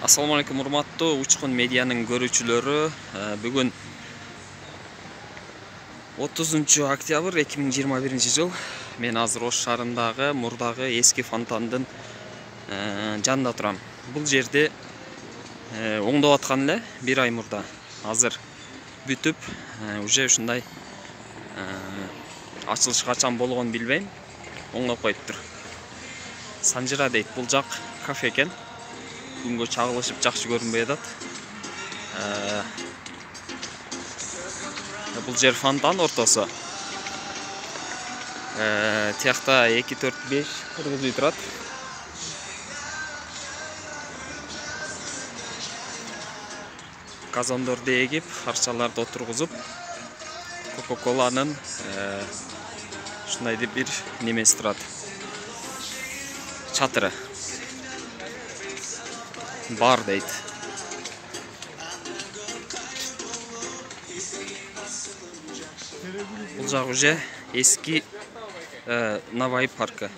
Assalamu alaikum урматтуу Учкун медианын көрүүчүлөрү. Бүгүн 30 октябрь 2021 жыл. Мен азыр Ош шаарындагы мурдагы эски фонтандын жанында турам. Бул жерде оңдоп аткан эле бир ай мурда. Азыр бүтүп, уже ушундай ачылыш качан болгонун билбейм. Оңдоп коюптур. Санжыра дейт, бул жак кафе экен. Күнгө чагылышып жакшы көрүнбөй атат. Бул жер фонтан ортосу. Тиякта 2, 4, 5 кыргыз үй турат. Казондорду эгип, арчаларды отургузуп, Кока-коланын ушундай деп бир немеси турат. Чатыры. Бар дейт. Бул жак уже эски Навай паркы.